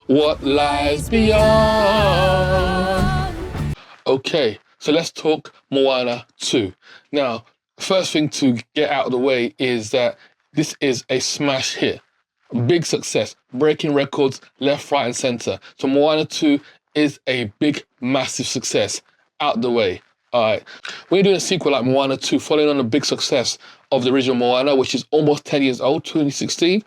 what lies beyond. Okay, so let's talk Moana 2. Now, first thing to get out of the way is that this is a smash hit. Big success, breaking records left, right, and center. So Moana 2 is a big, massive success. Out the way. All right. When you're doing a sequel like Moana 2, following on the big success of the original Moana, which is almost 10 years old, 2016.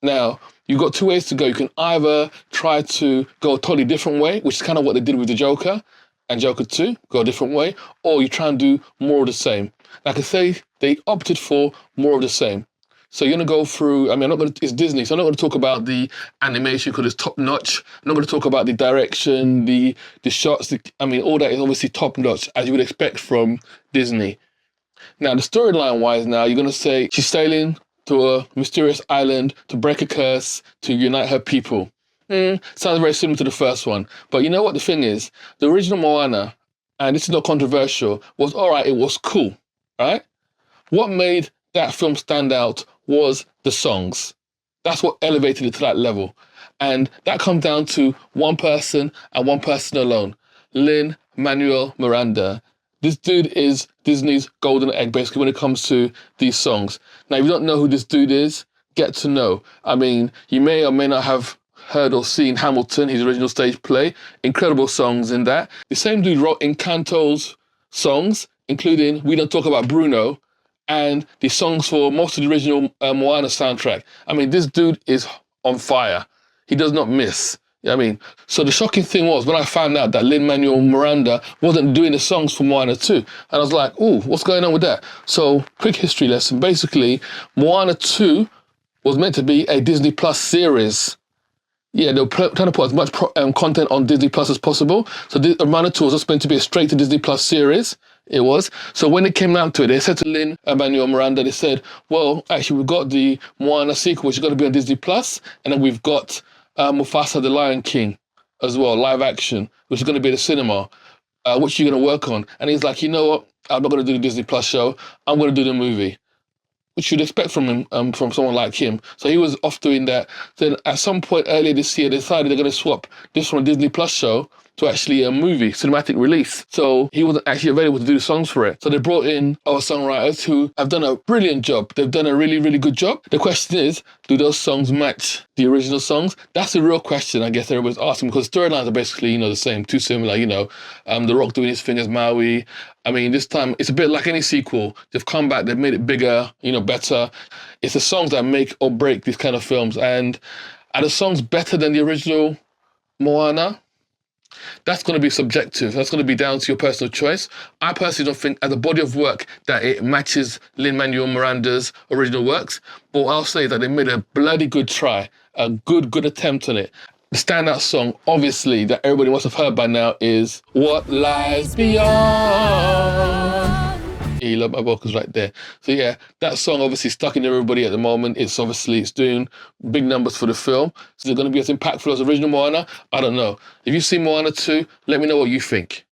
Now, you've got two ways to go. You can either try to go a totally different way, which is kind of what they did with the Joker and Joker 2, go a different way, or you try and do more of the same. Like I say, they opted for more of the same. So you're going to go through, I mean, it's Disney, so I'm not going to talk about the animation because it's top notch. I'm not going to talk about the direction, the shots, all that is obviously top notch, as you would expect from Disney. Now, the storyline wise now, you're going to say she's sailing to a mysterious island to break a curse, to unite her people. Sounds very similar to the first one. But you know what the thing is? The original Moana, and this is not controversial, was all right, it was cool, right? What made that film stand out was the songs. That's what elevated it to that level. And that comes down to one person and one person alone, Lin-Manuel Miranda. This dude is Disney's golden egg, basically, when it comes to these songs. Now, if you don't know who this dude is, get to know. I mean, you may or may not have heard or seen Hamilton, his original stage play. Incredible songs in that. The same dude wrote Encanto's songs, including We Don't Talk About Bruno, and the songs for most of the original Moana soundtrack. I mean, this dude is on fire. He does not miss. I mean, so the shocking thing was when I found out that Lin-Manuel Miranda wasn't doing the songs for Moana 2. And I was like, ooh, what's going on with that? So, quick history lesson. Basically, Moana 2 was meant to be a Disney Plus series. Yeah, they were trying to put as much content on Disney Plus as possible. So Moana 2 was just meant to be a straight to Disney Plus series. It was. So when it came down to it, they said to Lin-Manuel Miranda, they said, well, actually, we've got the Moana sequel, which is going to be on Disney Plus, and then we've got Mufasa the Lion King as well, live action, which is going to be at the cinema. Which you're going to work on? And he's like, you know what? I'm not going to do the Disney Plus show. I'm going to do the movie, which you'd expect from him, from someone like him. So he was off doing that. Then at some point earlier this year, they decided they're going to swap this from a Disney Plus show to actually a movie, cinematic release. So he wasn't actually available to do the songs for it. So they brought in our songwriters who have done a brilliant job. They've done a really, really good job. The question is, do those songs match the original songs? That's the real question, I guess everybody's asking, because storylines are basically, the same, too similar, The Rock doing his thing as Maui. I mean, this time, it's a bit like any sequel. They've come back, they've made it bigger, better. It's the songs that make or break these kind of films. And are the songs better than the original Moana? That's going to be subjective. That's going to be down to your personal choice. I personally don't think, as a body of work, that it matches Lin-Manuel Miranda's original works. But what I'll say is that they made a bloody good try, a good attempt on it. The standout song, obviously, that everybody must have heard by now is What Lies Beyond. You love my vocals right there. So yeah, that song obviously stuck in everybody at the moment. It's doing big numbers for the film. So they're going to be as impactful as original Moana? I don't know. If you've seen Moana 2, let me know what you think.